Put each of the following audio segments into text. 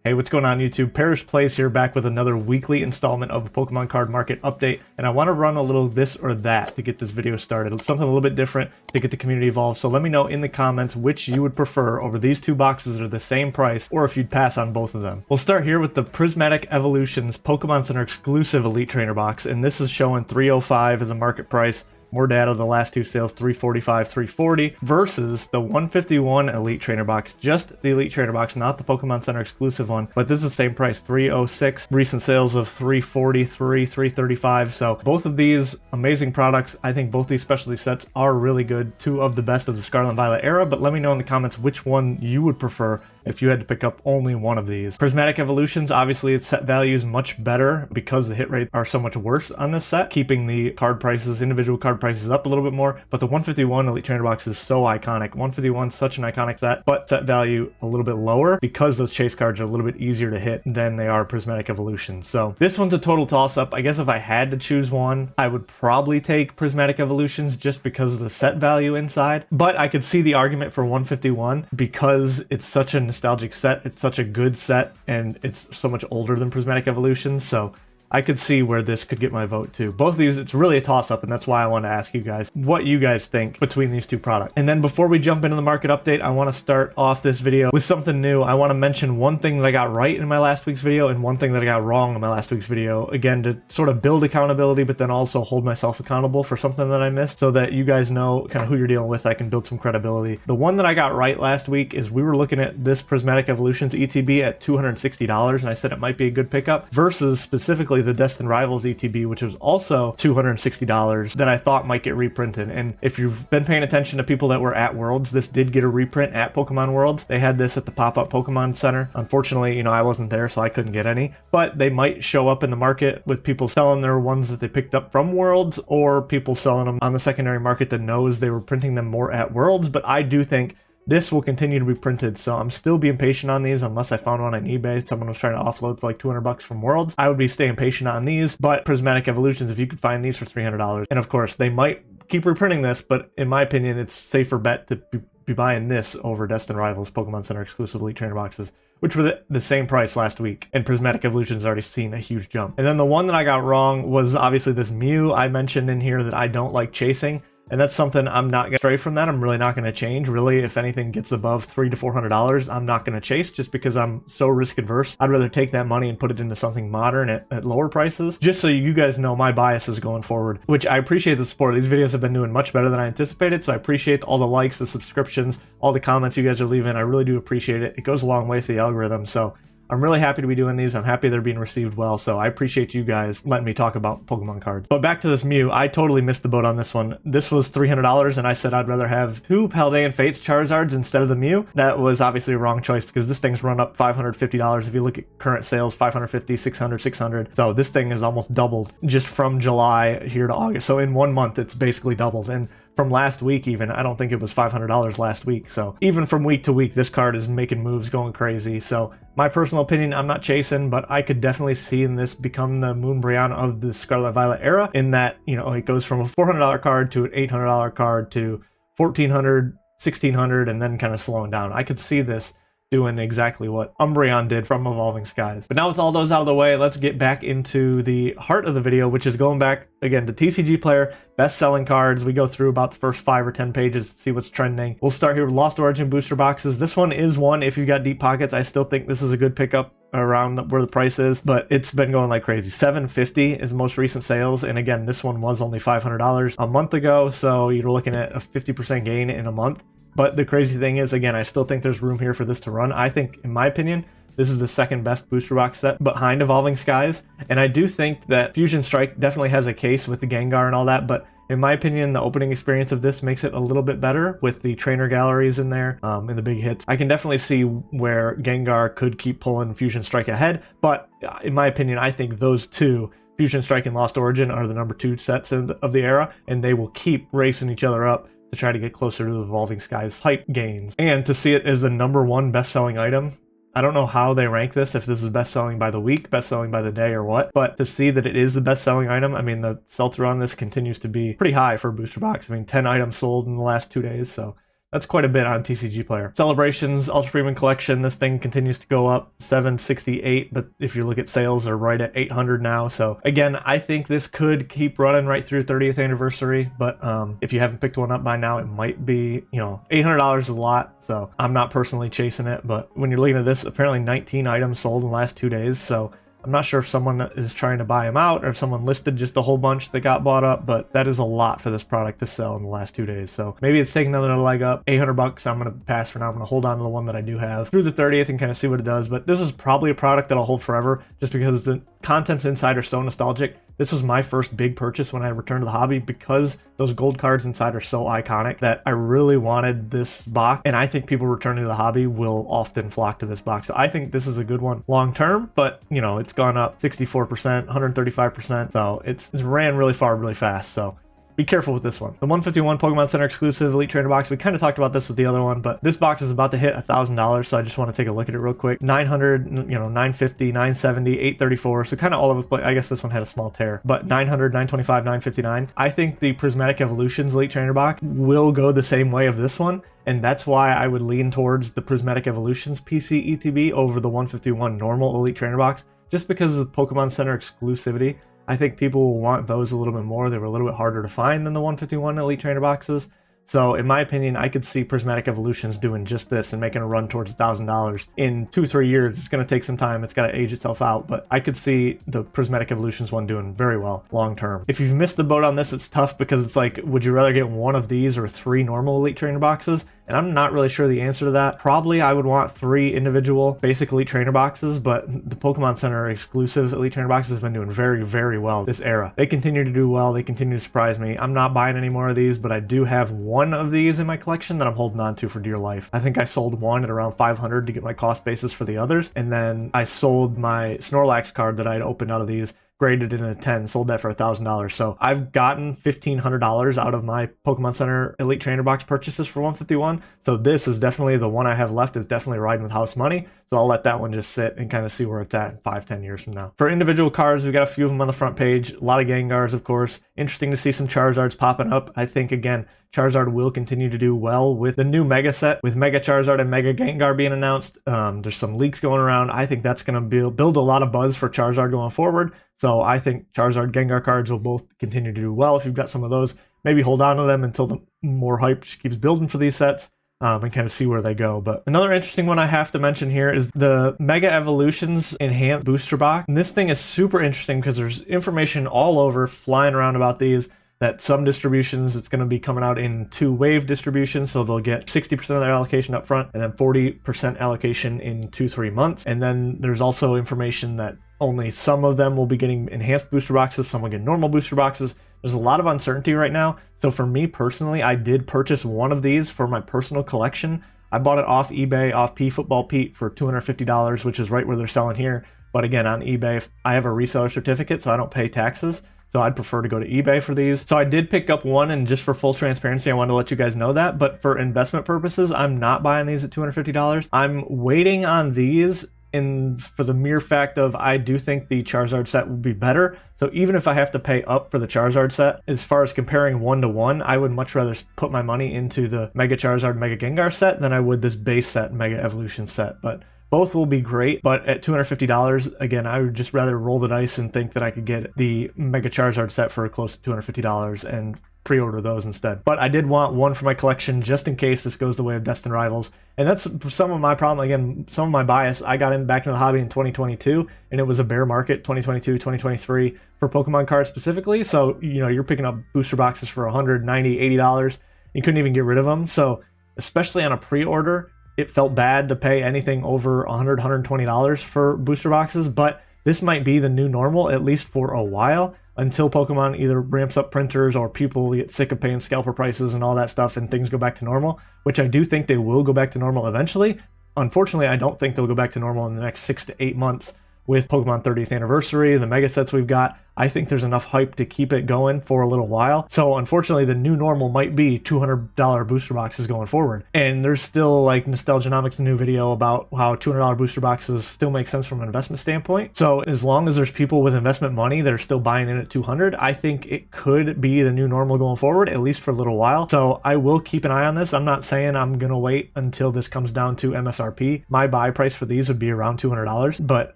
Hey, what's going on YouTube? Parrish Plays here, back with another weekly installment of a Pokemon card market update, and I want to run a little this or that to get this video started. It's something a little bit different to get the community involved, so let me know in the comments which you would prefer over these two boxes that are the same price, or if you'd pass on both of them. We'll start here with the Prismatic Evolutions Pokemon Center exclusive Elite Trainer box, and this is showing $305 as a market price. More data, the last two sales, $345, $340, versus the 151 Elite Trainer box. Just the Elite Trainer box, not the Pokemon Center exclusive one. But this is the same price, $306. Recent sales of $343, $335. So both of these amazing products. I think both these specialty sets are really good. Two of the best of the Scarlet and Violet era. But let me know in the comments which one you would prefer if you had to pick up only one of these. Prismatic Evolutions, obviously its set value is much better because the hit rates are so much worse on this set, keeping the card prices, individual card prices up a little bit more. But the 151 Elite Trainer box is so iconic. 151 is such an iconic set, but set value a little bit lower because those chase cards are a little bit easier to hit than they are Prismatic Evolutions. So this one's a total toss-up. I guess if I had to choose one, I would probably take Prismatic Evolutions just because of the set value inside. But I could see the argument for 151 because it's such a nostalgic set, it's such a good set, and it's so much older than Prismatic Evolutions, so I could see where this could get my vote too. Both of these, it's really a toss-up, and that's why I want to ask you guys what you guys think between these two products. And then before we jump into the market update, I want to start off this video with something new. I want to mention one thing that I got right in my last week's video and one thing that I got wrong in my last week's video. Again, to sort of build accountability, but then also hold myself accountable for something that I missed so that you guys know kind of who you're dealing with. I can build some credibility. The one that I got right last week is we were looking at this Prismatic Evolutions ETB at $260, and I said it might be a good pickup, versus specifically the Destined Rivals ETB, which was also $260 that I thought might get reprinted. And if you've been paying attention to people that were at Worlds, this did get a reprint at Pokemon Worlds. They had this at the pop-up Pokemon Center. Unfortunately, you know, I wasn't there, so I couldn't get any, but they might show up in the market with people selling their ones that they picked up from Worlds, or people selling them on the secondary market that knows they were printing them more at Worlds. But I do think this will continue to be printed, so I'm still being patient on these unless I found one on eBay. Someone was trying to offload for like $200 from Worlds. I would be staying patient on these, but Prismatic Evolutions, if you could find these for $300. And of course, they might keep reprinting this, but in my opinion, it's a safer bet to be buying this over Destined Rivals Pokemon Center exclusive Elite Trainer boxes, which were the same price last week, and Prismatic Evolution's already seen a huge jump. And then the one that I got wrong was obviously this Mew. I mentioned in here that I don't like chasing, and that's something I'm not going to stray from that. I'm really not going to change. Really, if anything gets above $300 to $400, I'm not going to chase just because I'm so risk adverse. I'd rather take that money and put it into something modern at lower prices, just so you guys know my biases going forward, which I appreciate the support. These videos have been doing much better than I anticipated, so I appreciate all the likes, the subscriptions, all the comments you guys are leaving. I really do appreciate it. It goes a long way for the algorithm, so I'm really happy to be doing these. I'm happy they're being received well, so I appreciate you guys letting me talk about Pokemon cards. But back to this Mew, I totally missed the boat on this one. This was $300, and I said I'd rather have two Paldean Fates Charizards instead of the Mew. That was obviously a wrong choice because this thing's run up $550. If you look at current sales, $550, $600, $600. So this thing is almost doubled just from July here to August. So in 1 month, it's basically doubled. And from last week even, I don't think it was $500 last week. So even from week to week, this card is making moves, going crazy. So my personal opinion, I'm not chasing, but I could definitely see in this become the Moonbreon of the Scarlet Violet era, in that, you know, it goes from a $400 card to an $800 card to $1,400, $1,600, and then kind of slowing down. I could see this doing exactly what Umbreon did from Evolving Skies. But now with all those out of the way, let's get back into the heart of the video, which is going back again to TCG Player best-selling cards. We go through about the first 5 or 10 pages to see what's trending. We'll start here with Lost Origin booster boxes. This one is one if you got deep pockets. I still think this is a good pickup around where the price is, but it's been going like crazy. $750 is the most recent sales, and again, this one was only $500 a month ago, so you're looking at a 50% gain in a month. But the crazy thing is, again, I still think there's room here for this to run. I think, in my opinion, this is the second best booster box set behind Evolving Skies. And I do think that Fusion Strike definitely has a case with the Gengar and all that, but in my opinion, the opening experience of this makes it a little bit better with the trainer galleries in there, and the big hits. I can definitely see where Gengar could keep pulling Fusion Strike ahead, but in my opinion, I think those two, Fusion Strike and Lost Origin, are the number 2 sets of the era, and they will keep racing each other up to try to get closer to the Evolving Skies hype gains. And to see it as the number 1 best-selling item, I don't know how they rank this, if this is best-selling by the week, best-selling by the day, or what, but to see that it is the best-selling item, I mean, the sell-through on this continues to be pretty high for a booster box. I mean, 10 items sold in the last 2 days, so That's quite a bit on TCG Player. Celebrations, Ultra Premium Collection, this thing continues to go up, 768, but if you look at sales, they're right at 800 now. So again, I think this could keep running right through 30th anniversary, but if you haven't picked one up by now, it might be, you know, $800 is a lot. So I'm not personally chasing it, but when you're looking at this, apparently 19 items sold in the last 2 days. So I'm not sure if someone is trying to buy them out or if someone listed just a whole bunch that got bought up, but that is a lot for this product to sell in the last 2 days. So maybe it's taking another leg up. 800 bucks. I'm going to pass for now. I'm going to hold on to the one that I do have through the 30th and kind of see what it does. But this is probably a product that I'll hold forever just because the contents inside are so nostalgic. This was my first big purchase when I returned to the hobby because those gold cards inside are so iconic that I really wanted this box. And I think people returning to the hobby will often flock to this box. So I think this is a good one long term, but you know, it's gone up 64%, 135%. So it's ran really far, really fast. So be careful with this one. The 151 Pokemon Center exclusive Elite Trainer box, we kind of talked about this with the other one, but this box is about to hit $1,000, so I just want to take a look at it real quick. 900, you know, 950, 970, 834, so kind of all of us, I guess this one had a small tear, but 900, 925, 959. I think the Prismatic Evolutions Elite Trainer box will go the same way of this one, and that's why I would lean towards the Prismatic Evolutions PC ETB over the 151 normal Elite Trainer box, just because of the Pokemon Center exclusivity. I think people will want those a little bit more. They were a little bit harder to find than the 151 Elite Trainer boxes. So in my opinion, I could see Prismatic Evolutions doing just this and making a run towards $1,000 in 2-3 years. It's going to take some time. It's got to age itself out, but I could see the Prismatic Evolutions one doing very well long term. If you've missed the boat on this, it's tough because it's like, would you rather get one of these or 3 normal Elite Trainer boxes? And I'm not really sure the answer to that. Probably I would want 3 individual basic Elite Trainer boxes, but the Pokemon Center exclusive Elite Trainer boxes have been doing very, very well this era. They continue to do well. They continue to surprise me. I'm not buying any more of these, but I do have one of these in my collection that I'm holding on to for dear life. I think I sold one at around 500 to get my cost basis for the others, and then I sold my Snorlax card that I'd opened out of these, graded in a 10, sold that for $1,000. So I've gotten $1,500 out of my Pokemon Center Elite Trainer box purchases for 151. So this is definitely the one I have left, is definitely riding with house money. So I'll let that one just sit and kind of see where it's at 5-10 years from now. For individual cards, we've got a few of them on the front page. A lot of Gengars, of course. Interesting to see some Charizards popping up. I think, again, Charizard will continue to do well with the new Mega set, with Mega Charizard and Mega Gengar being announced. There's some leaks going around. I think that's going to build a lot of buzz for Charizard going forward. So I think Charizard Gengar cards will both continue to do well. If you've got some of those, maybe hold on to them until the more hype just keeps building for these sets. And kind of see where they go. But another interesting one I have to mention here is the Mega Evolutions Enhanced Booster Box. And this thing is super interesting because there's information all over flying around about these, that some distributions, it's going to be coming out in 2 wave distributions, so they'll get 60% of their allocation up front and then 40% allocation in 2-3 months. And then there's also information that only some of them will be getting enhanced booster boxes, some will get normal booster boxes. There's a lot of uncertainty right now. So for me personally, I did purchase one of these for my personal collection. I bought it off eBay, off Football Pete for $250, which is right where they're selling here. But again, on eBay, I have a reseller certificate, so I don't pay taxes. So I'd prefer to go to eBay for these. So I did pick up one, and just for full transparency, I wanted to let you guys know that. But for investment purposes, I'm not buying these at $250. I'm waiting on these for the mere fact of I do think the Charizard set will be better. So even if I have to pay up for the Charizard set, as far as comparing 1-to-1, I would much rather put my money into the Mega Charizard, Mega Gengar set than I would this base set, Mega Evolution set. But both will be great, but at $250, again, I would just rather roll the dice and think that I could get the Mega Charizard set for close to $250 and pre-order those instead. But I did want one for my collection just in case this goes the way of Destined Rivals. And that's some of my problem. Again, some of my bias. I got back into the hobby in 2022, and it was a bear market, 2022, 2023, for Pokemon cards specifically. So, you know, you're picking up booster boxes for $190, $80. You couldn't even get rid of them. So, especially on a pre-order, it felt bad to pay anything over $100, $120 for booster boxes. But this might be the new normal, at least for a while, until Pokemon either ramps up printers or people get sick of paying scalper prices and all that stuff and things go back to normal, which I do think they will go back to normal eventually. Unfortunately, I don't think they'll go back to normal in the next 6 to 8 months with Pokemon 30th anniversary, the mega sets we've got. I think there's enough hype to keep it going for a little while. So unfortunately, the new normal might be $200 booster boxes going forward. And there's still like Nostalgianomics' new video about how $200 booster boxes still make sense from an investment standpoint. So as long as there's people with investment money that are still buying in at 200, I think it could be the new normal going forward, at least for a little while. So I will keep an eye on this. I'm not saying I'm gonna wait until this comes down to MSRP. My buy price for these would be around $200. But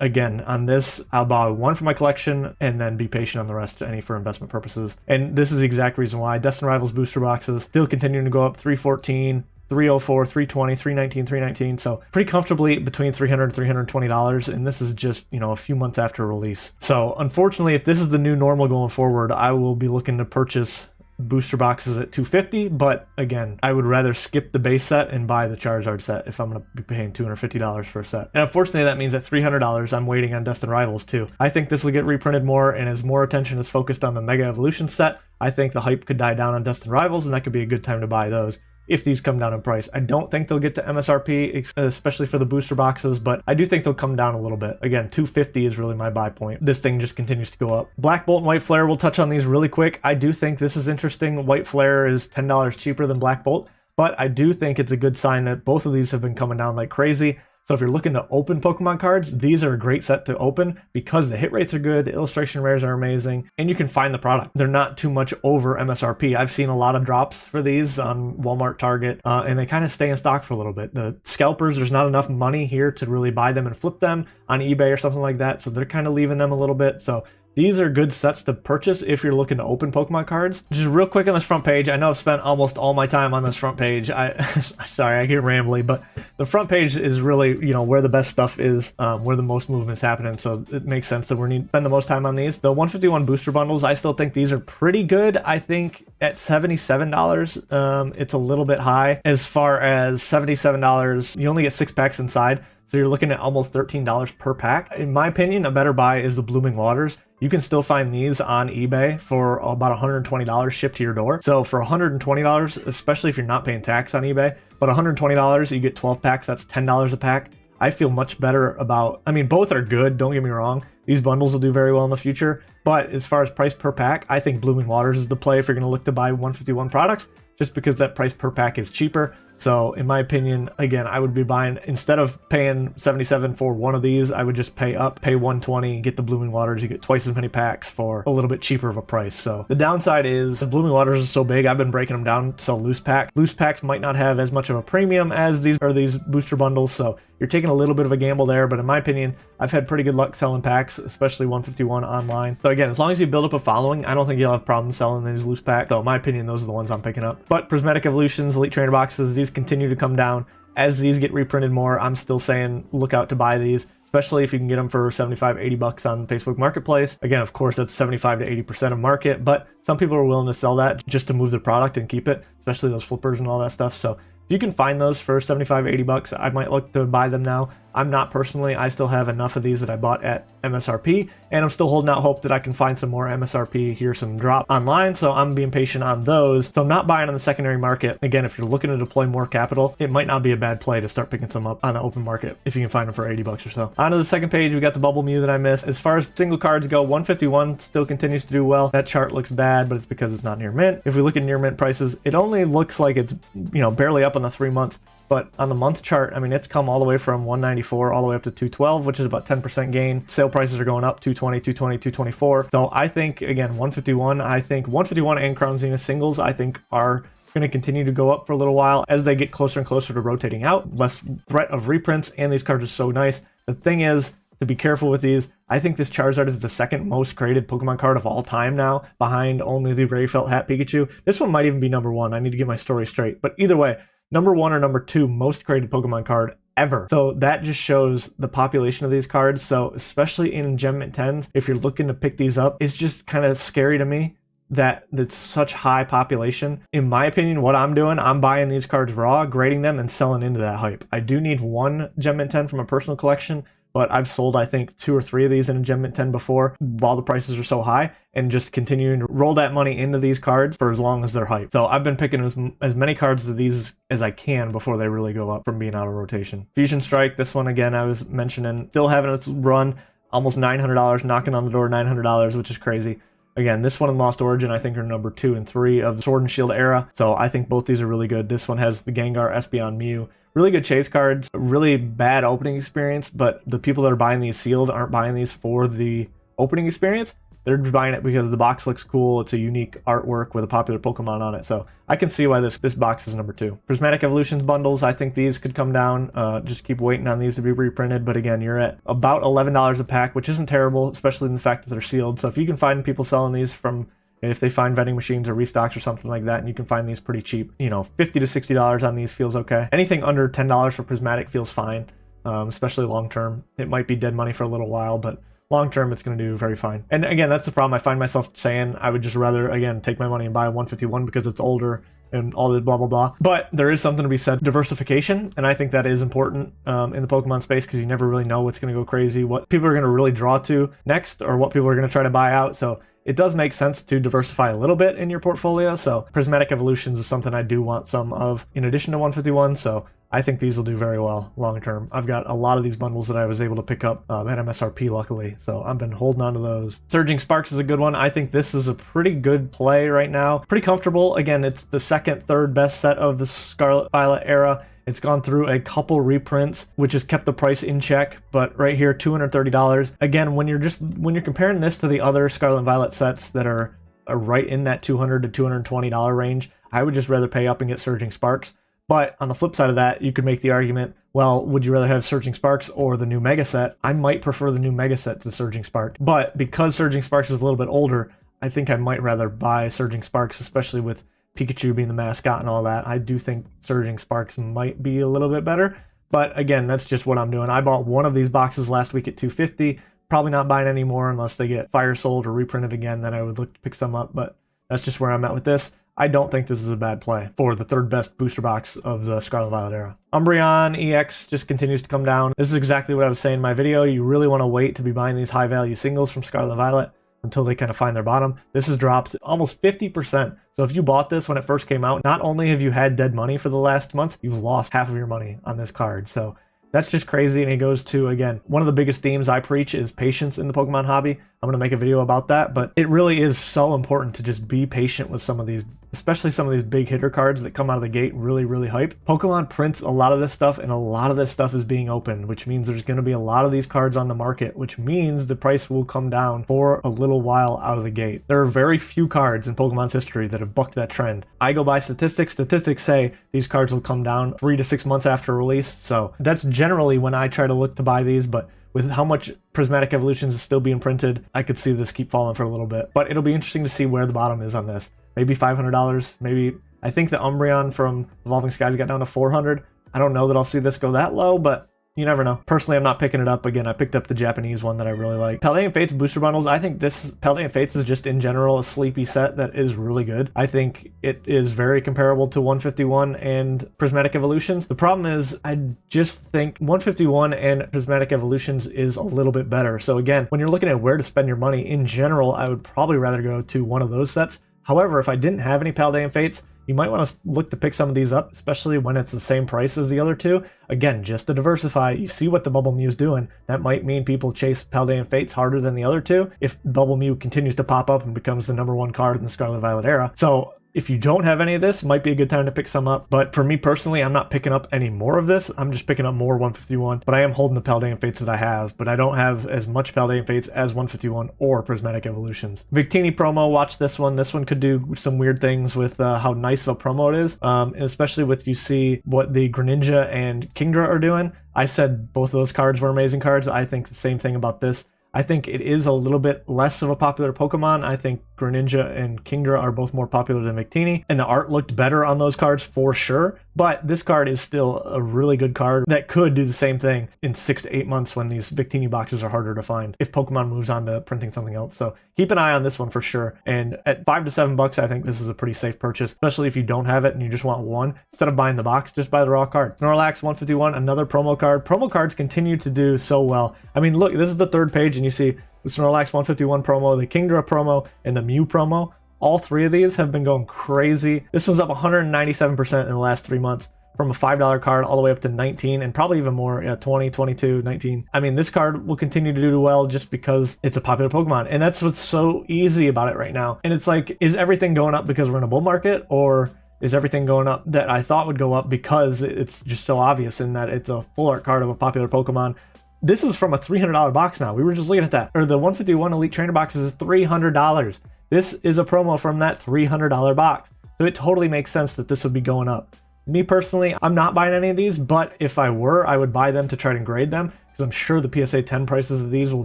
again, on this, I'll buy one for my collection and then be patient on the rest, any for investment purposes. And this is the exact reason why Destin Rivals booster boxes still continuing to go up, 314, 304, 320, 319, 319. So pretty comfortably between $300 and $320. And this is just, you know, a few months after release. So unfortunately, if this is the new normal going forward, I will be looking to purchase booster boxes at $250, but again, I would rather skip the base set and buy the Charizard set if I'm going to be paying $250 for a set. And unfortunately, that means at $300, I'm waiting on Destin Rivals too. I think this will get reprinted more, and as more attention is focused on the Mega Evolution set, I think the hype could die down on Destin Rivals, and that could be a good time to buy those if these come down in price. I don't think they'll get to MSRP, especially for the booster boxes, but I do think they'll come down a little bit. Again, $250 is really my buy point. This thing just continues to go up. Black Bolt and White Flare, we'll touch on these really quick. I do think this is interesting. White Flare is $10 cheaper than Black Bolt, but I do think it's a good sign that both of these have been coming down like crazy. So if you're looking to open Pokemon cards, these are a great set to open because the hit rates are good, the illustration rares are amazing, and you can find the product. They're not too much over MSRP. I've seen a lot of drops for these on Walmart, Target, and they kind of stay in stock for a little bit. The scalpers, there's not enough money here to really buy them and flip them on eBay or something like that, so they're kind of leaving them a little bit. So these are good sets to purchase if you're looking to open Pokemon cards. Just real quick on this front page, I know I've spent almost all my time on this front page. Sorry, I get rambly, but the front page is really, you know, where the best stuff is, where the most movement is happening. So it makes sense that we're going to spend the most time on these. The 151 booster bundles, I still think these are pretty good. I think at $77, it's a little bit high. As far as $77, you only get 6 packs inside. So you're looking at almost $13 per pack. In my opinion, a better buy is the Blooming Waters. You can still find these on eBay for about $120 shipped to your door. So for $120, especially if you're not paying tax on eBay, but $120, you get 12 packs, that's $10 a pack. I feel much better about, I mean, both are good, don't get me wrong. These bundles will do very well in the future, but as far as price per pack, I think Blooming Waters is the play if you're gonna look to buy 151 products, just because that price per pack is cheaper. So in my opinion, again, I would be buying, instead of paying $77 for one of these, I would just pay $120, get the Blooming Waters. You get twice as many packs for a little bit cheaper of a price. So the downside is the Blooming Waters are so big, I've been breaking them down to sell loose pack. Loose packs might not have as much of a premium as these booster bundles, so you're taking a little bit of a gamble there, but in my opinion, I've had pretty good luck selling packs, especially 151 online. So again, as long as you build up a following, I don't think you'll have problems selling these loose packs. So in my opinion, those are the ones I'm picking up. But Prismatic Evolutions, Elite Trainer boxes, these continue to come down. As these get reprinted more, I'm still saying look out to buy these, especially if you can get them for 75, 80 bucks on Facebook Marketplace. Again, of course, that's 75 to 80% of market, but some people are willing to sell that just to move the product and keep it, especially those flippers and all that stuff. So if you can find those for 75, 80 bucks, I might look to buy them now. I'm not personally. I still have enough of these that I bought at MSRP, and I'm still holding out hope that I can find some more MSRP here, some drop online, so I'm being patient on those. So I'm not buying on the secondary market. Again, if you're looking to deploy more capital, it might not be a bad play to start picking some up on the open market if you can find them for 80 bucks or so. On to the second page, we got the Bubble Mew that I missed. As far as single cards go, 151 still continues to do well. That chart looks bad, but it's because it's not near mint. If we look at near mint prices, it only looks like it's, you know, barely up on the 3 months. But on the month chart, I mean, it's come all the way from 194 all the way up to 212, which is about 10% gain. Sale prices are going up, 220, 220, 224. So I think, again, 151, I think 151 and Crown Zenith singles, I think are going to continue to go up for a little while as they get closer and closer to rotating out. Less threat of reprints, and these cards are so nice. The thing is, to be careful with these, I think this Charizard is the second most created Pokemon card of all time now, behind only the Gray Felt Hat Pikachu. This one might even be number one. I need to get my story straight. But either way, number one or number two most created Pokemon card ever. So that just shows the population of these cards. So especially in Gem Mint 10s, if you're looking to pick these up, it's just kind of scary to me that it's such high population. In my opinion, what I'm doing, I'm buying these cards raw, grading them, and selling into that hype. I do need one Gem Mint 10 from a personal collection, but I've sold, I think, 2 or 3 of these in a Gem Mint 10 before while the prices are so high, and just continuing to roll that money into these cards for as long as they're hyped. So I've been picking as many cards of these as I can before they really go up from being out of rotation. Fusion Strike, this one again I was mentioning, still having its run. almost $900, knocking on the door $900, which is crazy. Again, this one and Lost Origin, I think, are number 2 and 3 of the Sword and Shield era. So I think both these are really good. This one has the Gengar, Espeon, Mew. Really good chase cards. Really bad opening experience, but the people that are buying these sealed aren't buying these for the opening experience. They're buying it because the box looks cool. It's a unique artwork with a popular Pokemon on it. So I can see why this box is number 2. Prismatic Evolutions bundles, I think these could come down. Just keep waiting on these to be reprinted. But again, you're at about $11 a pack, which isn't terrible, especially in the fact that they're sealed. So if you can find people selling these from, if they find vending machines or restocks or something like that, and you can find these pretty cheap, you know, $50 to $60 on these feels okay. Anything under $10 for Prismatic feels fine, especially long term. It might be dead money for a little while, but long term, it's going to do very fine. And again, that's the problem. I find myself saying I would just rather, again, take my money and buy a 151 because it's older and all this blah, blah, blah. But there is something to be said. Diversification, and I think that is important in the Pokemon space because you never really know what's going to go crazy, what people are going to really draw to next, or what people are going to try to buy out. So it does make sense to diversify a little bit in your portfolio. So Prismatic Evolutions is something I do want some of in addition to 151. So I think these will do very well long term. I've got a lot of these bundles that I was able to pick up at MSRP, luckily, so I've been holding on to those. Surging Sparks is a good one. I think this is a pretty good play right now. Pretty comfortable. Again, it's the second, third best set of the Scarlet Violet era. It's gone through a couple reprints, which has kept the price in check, but right here, $230. Again, when you're comparing this to the other Scarlet and Violet sets that are right in that $200 to $220 range, I would just rather pay up and get Surging Sparks. But on the flip side of that, you could make the argument, well, would you rather have Surging Sparks or the new Mega Set? I might prefer the new Mega Set to Surging Spark. But because Surging Sparks is a little bit older, I think I might rather buy Surging Sparks, especially with Pikachu being the mascot and all that. I do think Surging Sparks might be a little bit better. But again, that's just what I'm doing. I bought one of these boxes last week at $250. Probably not buying any more unless they get fire sold or reprinted again. Then I would look to pick some up. But that's just where I'm at with this. I don't think this is a bad play for the third best booster box of the Scarlet Violet era. Umbreon EX just continues to come down. This is exactly what I was saying in my video. You really want to wait to be buying these high value singles from Scarlet Violet until they kind of find their bottom. This has dropped almost 50%. So if you bought this when it first came out, not only have you had dead money for the last months, you've lost half of your money on this card. So that's just crazy. And it goes to, again, one of the biggest themes I preach is patience in the Pokemon hobby. I'm going to make a video about that, but it really is so important to just be patient with some of these, especially some of these big hitter cards that come out of the gate really, really hyped. Pokemon prints a lot of this stuff, and a lot of this stuff is being opened, which means there's going to be a lot of these cards on the market, which means the price will come down for a little while out of the gate. There are very few cards in Pokemon's history that have bucked that trend. I go by statistics. Statistics say these cards will come down 3 to 6 months after release, so that's generally when I try to look to buy these, but with how much Prismatic Evolutions is still being printed, I could see this keep falling for a little bit. But it'll be interesting to see where the bottom is on this. Maybe $500, maybe. I think the Umbreon from Evolving Skies got down to $400. I don't know that I'll see this go that low, but you never know. Personally, I'm not picking it up. Again, I picked up the Japanese one that I really like. Paldean Fates booster bundles. I think this Paldean Fates is just in general a sleepy set that is really good. I think it is very comparable to 151 and Prismatic Evolutions. The problem is I just think 151 and Prismatic Evolutions is a little bit better. So again, when you're looking at where to spend your money in general, I would probably rather go to one of those sets. However, if I didn't have any Paldean Fates, you might want to look to pick some of these up, especially when it's the same price as the other two. Again, just to diversify, you see what the Bubble Mew's doing. That might mean people chase Paldean Fates harder than the other two if Bubble Mew continues to pop up and becomes the #1 card in the Scarlet Violet era. So if you don't have any of this, might be a good time to pick some up. But for me personally, I'm not picking up any more of this. I'm just picking up more 151. But I am holding the Paldean Fates that I have. But I don't have as much Paldean Fates as 151 or Prismatic Evolutions. Victini promo, watch this one. This one could do some weird things with how nice of a promo it is. And especially with you see what the Greninja and Kingdra are doing. I said both of those cards were amazing cards. I think the same thing about this. I think it is a little bit less of a popular Pokemon. I think Greninja and Kingdra are both more popular than Victini, and the art looked better on those cards for sure. But this card is still a really good card that could do the same thing in 6 to 8 months when these Victini boxes are harder to find if Pokemon moves on to printing something else. So keep an eye on this one for sure. And at $5 to $7, I think this is a pretty safe purchase, especially if you don't have it and you just want one. Instead of buying the box, just buy the raw card. Snorlax 151, another promo card. Promo cards continue to do so well. I mean, look, this is the third page, and you see the Snorlax 151 promo, the Kingdra promo, and the Mew promo. All three of these have been going crazy. This one's up 197% in the last 3 months. from a $5 card all the way up to 19 and probably even more, 20, 22, 19. I mean, this card will continue to do well just because it's a popular Pokemon, and that's what's so easy about it right now. And it's like, is everything going up because we're in a bull market, or is everything going up that I thought would go up because it's just so obvious in that it's a full art card of a popular Pokemon? This is from a $300 box now. We were just looking at that. Or the 151 Elite Trainer boxes is $300. This is a promo from that $300 box. So it totally makes sense that this would be going up. Me personally, I'm not buying any of these, but if I were, I would buy them to try to grade them, because I'm sure the PSA 10 prices of these will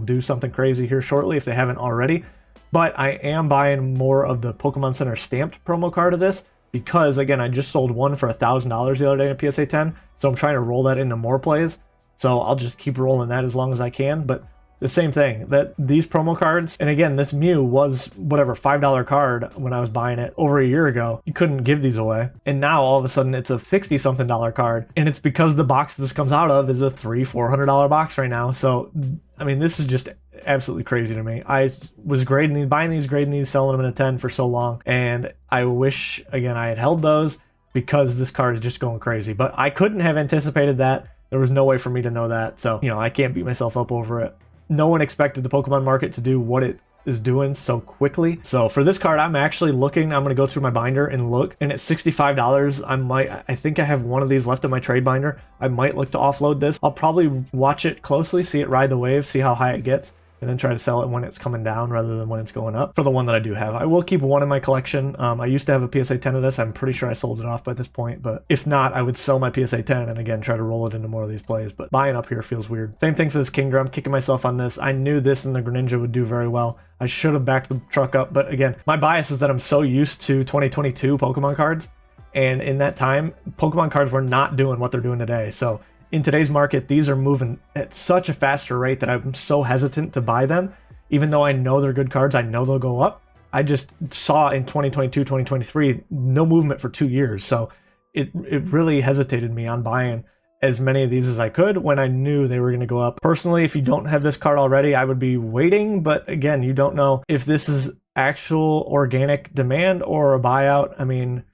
do something crazy here shortly if they haven't already. But I am buying more of the Pokemon Center stamped promo card of this, because again, I just sold one for $1,000 the other day in a PSA 10, so I'm trying to roll that into more plays. So I'll just keep rolling that as long as I can. But the same thing, that these promo cards, and again, this Mew was whatever, $5 card when I was buying it over a year ago. You couldn't give these away. And now all of a sudden it's a 60-something dollar card. And it's because the box this comes out of is a $300-$400 box right now. So, I mean, this is just absolutely crazy to me. I was grading these, buying these, grading these, selling them in a 10 for so long. And I wish, again, I had held those, because this card is just going crazy. But I couldn't have anticipated that. There was no way for me to know that. So, I can't beat myself up over it. No one expected the Pokemon market to do what it is doing so quickly. So for this card, I'm actually looking, I'm going to go through my binder and look, and at $65, I think I have one of these left in my trade binder. I might look to offload this. I'll probably watch it closely, see it ride the wave, see how high it gets, and then try to sell it when it's coming down rather than when it's going up for the one that I do have. I will keep one in my collection. I used to have a PSA 10 of this. I'm pretty sure I sold it off by this point, but if not, I would sell my PSA 10 and again, try to roll it into more of these plays, but buying up here feels weird. Same thing for this Kingdra. I'm kicking myself on this. I knew this and the Greninja would do very well. I should have backed the truck up, but again, my bias is that I'm so used to 2022 Pokemon cards, and in that time, Pokemon cards were not doing what they're doing today. So in today's market, these are moving at such a faster rate that I'm so hesitant to buy them. Even though I know they're good cards, I know they'll go up. I just saw in 2022, 2023, no movement for 2 years. So it really hesitated me on buying as many of these as I could when I knew they were going to go up. Personally, if you don't have this card already, I would be waiting. But again, you don't know if this is actual organic demand or a buyout. I mean,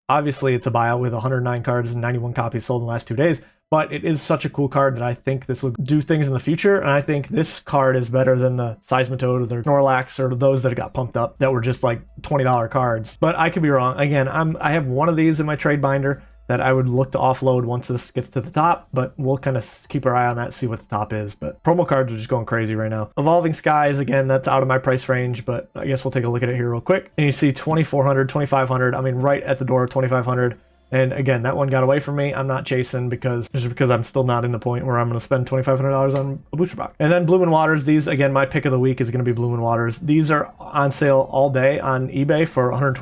obviously it's a buyout with 109 cards and 91 copies sold in the last 2 days. But it is such a cool card that I think this will do things in the future. And I think this card is better than the Seismitoad or the Snorlax or those that got pumped up that were just like $20 cards. But I could be wrong. Again, I have one of these in my trade binder that I would look to offload once this gets to the top, but we'll kind of keep our eye on that, see what the top is. But promo cards are just going crazy right now. Evolving Skies, again, that's out of my price range, but I guess we'll take a look at it here real quick. And you see 2,400, 2,500, I mean, right at the door of 2,500. And again, that one got away from me. I'm not chasing because I'm still not in the point where I'm going to spend $2,500 on a booster box. And then Bloom and Waters, these, again, my pick of the week is going to be Bloom and Waters. These are on sale all day on eBay for $120.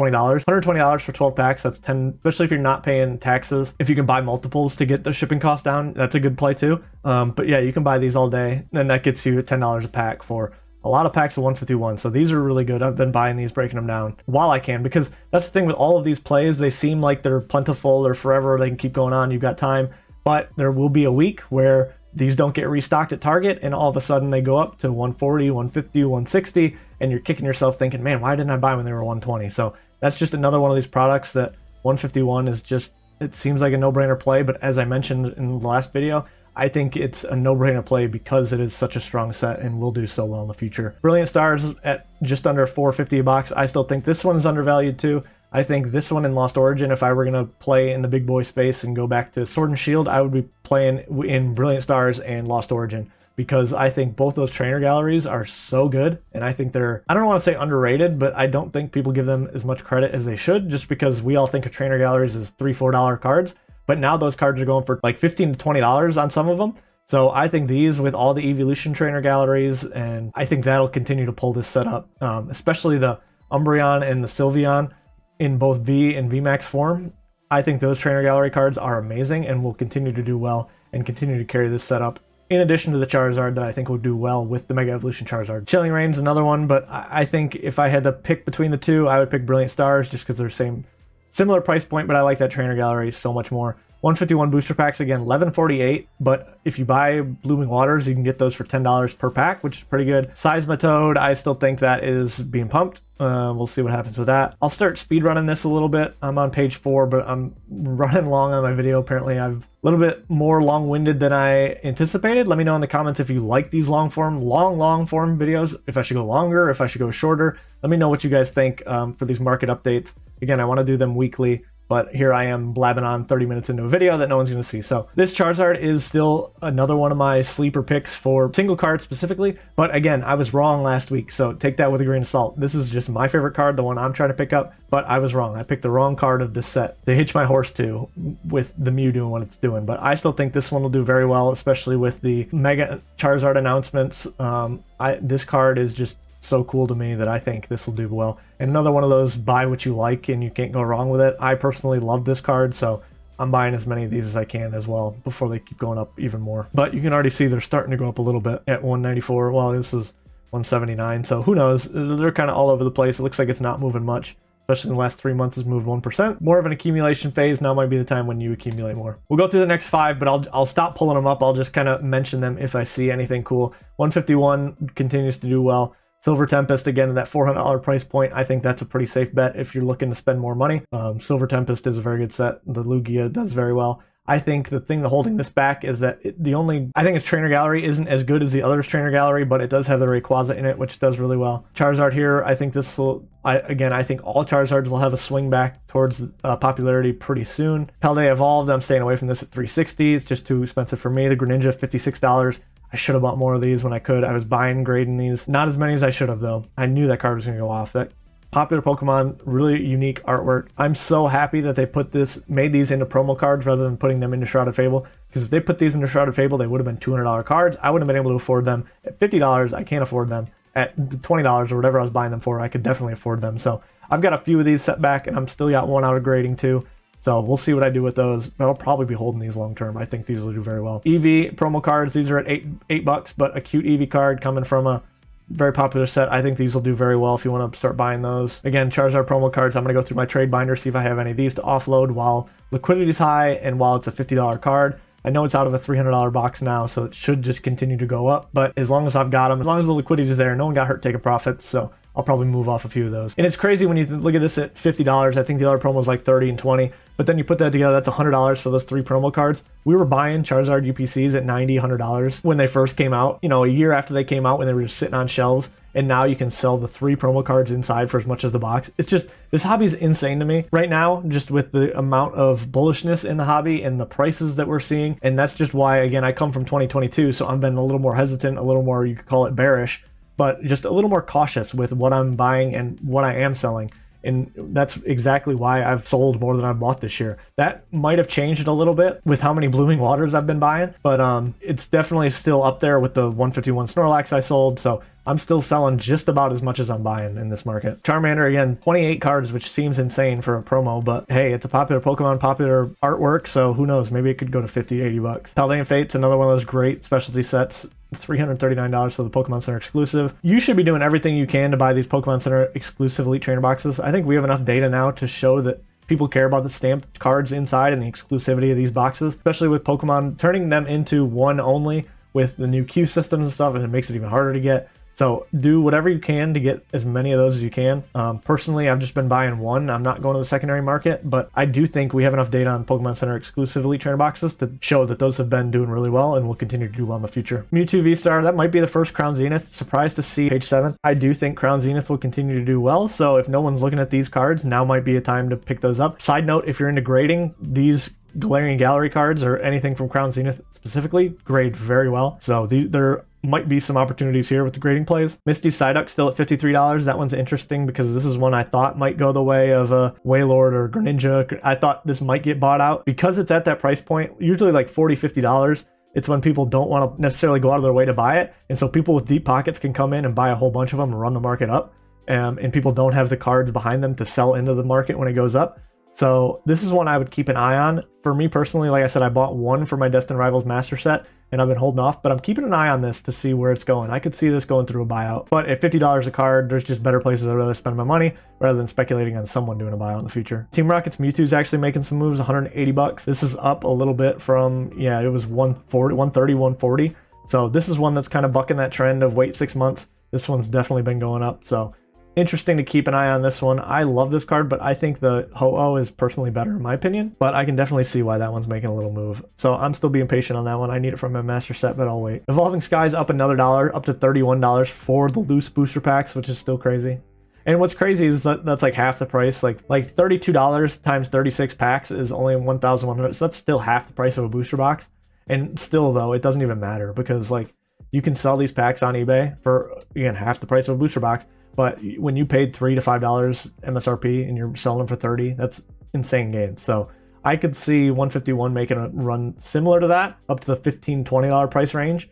$120 for 12 packs. That's 10, especially if you're not paying taxes. If you can buy multiples to get the shipping cost down, that's a good play too. But yeah, you can buy these all day, and that gets you $10 a pack for a lot of packs of 151. So these are really good. I've been buying these, breaking them down while I can, because that's the thing with all of these plays. They seem like they're plentiful or forever. They can keep going on. You've got time, but there will be a week where these don't get restocked at Target and all of a sudden they go up to 140, 150, 160, and you're kicking yourself thinking, man, why didn't I buy when they were 120? So that's just another one of these products that 151 is just, it seems like a no-brainer play, but as I mentioned in the last video, I think it's a no-brainer play because it is such a strong set and will do so well in the future. Brilliant Stars at just under $450 a box. I still think this one is undervalued too. I think this one in Lost Origin, if I were going to play in the big boy space and go back to Sword and Shield, I would be playing in Brilliant Stars and Lost Origin, because I think both those trainer galleries are so good, and I think they're, I don't want to say underrated, but I don't think people give them as much credit as they should, just because we all think of trainer galleries as $3, $4 cards. But now those cards are going for like $15 to $20 on some of them. So I think these, with all the Evolution trainer galleries, and I think that'll continue to pull this set up, especially the Umbreon and the Sylveon in both V and VMAX form. I think those trainer gallery cards are amazing and will continue to do well and continue to carry this setup, in addition to the Charizard that I think will do well with the Mega Evolution Charizard. Chilling Reign's another one, but I think if I had to pick between the two, I would pick Brilliant Stars just because they're similar price point, but I like that trainer gallery so much more. 151 booster packs, again, $11.48, but if you buy Blooming Waters, you can get those for $10 per pack, which is pretty good. Seismitoad, I still think that is being pumped. We'll see what happens with that. I'll start speed running this a little bit. I'm on page 4, but I'm running long on my video. Apparently, I'm a little bit more long-winded than I anticipated. Let me know in the comments if you like these long form videos, if I should go longer, if I should go shorter. Let me know what you guys think for these market updates. Again, I want to do them weekly, but here I am blabbing on 30 minutes into a video that no one's going to see. So this Charizard is still another one of my sleeper picks for single cards specifically. But again, I was wrong last week, so take that with a grain of salt. This is just my favorite card, the one I'm trying to pick up, but I was wrong. I picked the wrong card of this set to hitch my horse to with the Mew doing what it's doing. But I still think this one will do very well, especially with the Mega Charizard announcements. This card is just so cool to me that I think this will do well. And another one of those buy what you like and you can't go wrong with it. I personally love this card, so I'm buying as many of these as I can as well before they keep going up even more. But you can already see they're starting to go up a little bit at 194. Well, this is 179, so who knows? They're kind of all over the place. It looks like it's not moving much, especially in the last 3 months. It's moved 1%. More of an accumulation phase. Now might be the time when you accumulate more. We'll go through the next 5, but I'll stop pulling them up. I'll just kind of mention them if I see anything cool. 151 continues to do well. Silver Tempest, again, at that $400 price point, I think that's a pretty safe bet if you're looking to spend more money. Silver Tempest is a very good set. The Lugia does very well. I think the thing holding this back is that I think its Trainer Gallery isn't as good as the other's Trainer Gallery, but it does have the Rayquaza in it, which does really well. Charizard here, I think this will, I think all Charizards will have a swing back towards popularity pretty soon. Paldea Evolved, I'm staying away from this at $360. It's just too expensive for me. The Greninja, $56. I should have bought more of these when I could. I was buying, grading these. Not as many as I should have, though. I knew that card was going to go off. That popular Pokemon, really unique artwork. I'm so happy that they made these into promo cards rather than putting them into Shrouded Fable. Because if they put these into Shrouded Fable, they would have been $200 cards. I wouldn't have been able to afford them. At $50, I can't afford them. At $20 or whatever I was buying them for, I could definitely afford them. So I've got a few of these set back, and I'm still got one out of grading too. So we'll see what I do with those, but I'll probably be holding these long term. I think these will do very well. EV promo cards, these are at $8, but a cute EV card coming from a very popular set. I think these will do very well if you want to start buying those. Again, Charizard promo cards, I'm going to go through my trade binder, see if I have any of these to offload while liquidity is high and while it's a $50 card. I know it's out of a $300 box now, so it should just continue to go up, but as long as I've got them, as long as the liquidity is there, no one got hurt taking profits, so I'll probably move off a few of those. And it's crazy when you look at this at $50. I think the other promo is like $30 and $20. But then you put that together, that's $100 for those 3 promo cards. We were buying Charizard UPCs at $90, $100 when they first came out. You know, a year after they came out when they were just sitting on shelves. And now you can sell the 3 promo cards inside for as much as the box. It's just, this hobby is insane to me right now, just with the amount of bullishness in the hobby and the prices that we're seeing. And that's just why, again, I come from 2022, so I've been a little more hesitant, a little more, you could call it bearish, but just a little more cautious with what I'm buying and what I am selling. And that's exactly why I've sold more than I've bought this year. That might have changed a little bit with how many Blooming Waters I've been buying, but it's definitely still up there with the 151 Snorlax I sold. So I'm still selling just about as much as I'm buying in this market. Charmander, again, 28 cards, which seems insane for a promo, but hey, it's a popular Pokemon, popular artwork, so who knows? Maybe it could go to 50, 80 bucks. Paldean Fate's another one of those great specialty sets. $339 for the Pokemon Center exclusive. You should be doing everything you can to buy these Pokemon Center exclusive Elite Trainer boxes. I think we have enough data now to show that people care about the stamped cards inside and the exclusivity of these boxes, especially with Pokemon turning them into one only with the new queue systems and stuff, and it makes it even harder to get. So do whatever you can to get as many of those as you can. Personally, I've just been buying one. I'm not going to the secondary market, but I do think we have enough data on Pokemon Center exclusive Elite Trainer boxes to show that those have been doing really well and will continue to do well in the future. Mewtwo V-Star, that might be the first Crown Zenith. Surprised to see page 7. I do think Crown Zenith will continue to do well, so if no one's looking at these cards, now might be a time to pick those up. Side note, if you're into grading, these Galarian Gallery cards or anything from Crown Zenith specifically grade very well. So there might be some opportunities here with the grading plays. Misty Psyduck still at $53. That one's interesting because this is one I thought might go the way of a Wailord or Greninja. I thought this might get bought out because it's at that price point, usually like $40, $50. It's when people don't want to necessarily go out of their way to buy it. And so people with deep pockets can come in and buy a whole bunch of them and run the market up. And people don't have the cards behind them to sell into the market when it goes up. So this is one I would keep an eye on. For me personally, like I said, I bought one for my Destined Rivals Master Set, and I've been holding off, but I'm keeping an eye on this to see where it's going. I could see this going through a buyout, but at $50 a card, there's just better places I'd rather spend my money rather than speculating on someone doing a buyout in the future. Team Rocket's Mewtwo's actually making some moves, 180 bucks. This is up a little bit from, yeah, it was 140, 130, 140. So this is one that's kind of bucking that trend of wait 6 months. This one's definitely been going up, so interesting to keep an eye on this one. I love this card, but I think the Ho-Oh is personally better in my opinion, but I can definitely see why that one's making a little move. So I'm still being patient on that one. I need it from my master set, but I'll wait. Evolving Skies up another $1, up to $31 for the loose booster packs, which is still crazy. And what's crazy is that that's like half the price. Like $32 times 36 packs is only 1,100. So that's still half the price of a booster box. And still though, it doesn't even matter because like you can sell these packs on eBay for, again, half the price of a booster box. But when you paid $3 to $5 MSRP and you're selling them for 30, that's insane gains. So I could see 151 making a run similar to that, up to the $15, $20 price range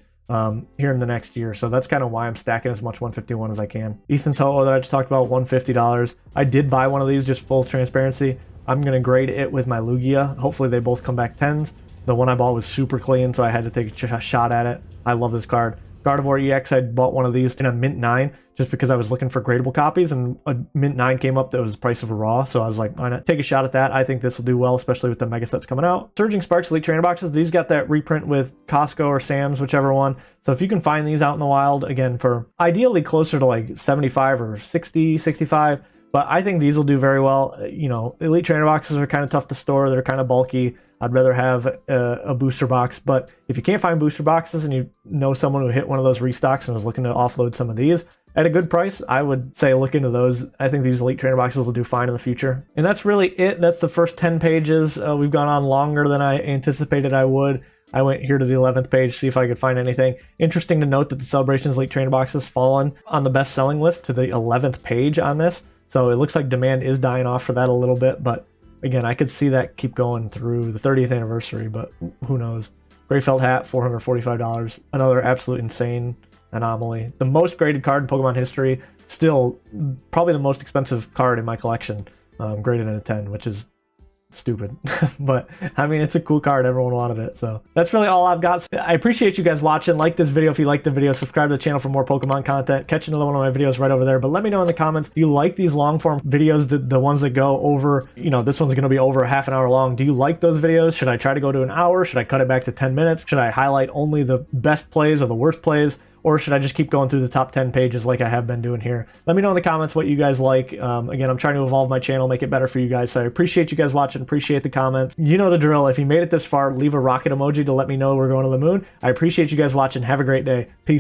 here in the next year. So that's kind of why I'm stacking as much 151 as I can. Ethan's Ho-Oh that I just talked about, $150. I did buy one of these, just full transparency. I'm going to grade it with my Lugia. Hopefully they both come back 10s. The one I bought was super clean, so I had to take a shot at it. I love this card. Gardevoir EX, I bought one of these in a Mint 9 just because I was looking for gradable copies, and a Mint 9 came up that was the price of a raw, so I was like, why not take a shot at that? I think this will do well, especially with the mega sets coming out. Surging Sparks Elite Trainer Boxes, these got that reprint with Costco or Sam's, whichever one. So if you can find these out in the wild, again, for ideally closer to like 75 or 60, 65, but I think these will do very well. You know, Elite Trainer Boxes are kind of tough to store. They're kind of bulky. I'd rather have a booster box, but if you can't find booster boxes and you know someone who hit one of those restocks and was looking to offload some of these at a good price, I would say look into those. I think these Elite Trainer Boxes will do fine in the future. And that's really it. That's the first 10 pages. We've gone on longer than I anticipated I would. I went here to the 11th page, see if I could find anything. Interesting to note that the Celebrations Elite Trainer Box has fallen on the best-selling list to the 11th page on this. So it looks like demand is dying off for that a little bit, but again, I could see that keep going through the 30th anniversary, but who knows. Gray Felt Hat, $445. Another absolute insane anomaly. The most graded card in Pokemon history. Still, probably the most expensive card in my collection. Graded in a 10, which is stupid. But, I mean, it's a cool card. Everyone wanted it. So, that's really all I've got. I appreciate you guys watching. Like this video if you like the video. Subscribe to the channel for more Pokemon content. Catch another one of my videos right over there. But let me know in the comments, do you like these long-form videos, the ones that go over, you know, this one's going to be over a half an hour long. Do you like those videos? Should I try to go to an hour? Should I cut it back to 10 minutes? Should I highlight only the best plays or the worst plays? Or should I just keep going through the top 10 pages like I have been doing here? Let me know in the comments what you guys like. Again, I'm trying to evolve my channel, make it better for you guys. So I appreciate you guys watching, appreciate the comments. You know the drill. If you made it this far, leave a rocket emoji to let me know we're going to the moon. I appreciate you guys watching. Have a great day. Peace.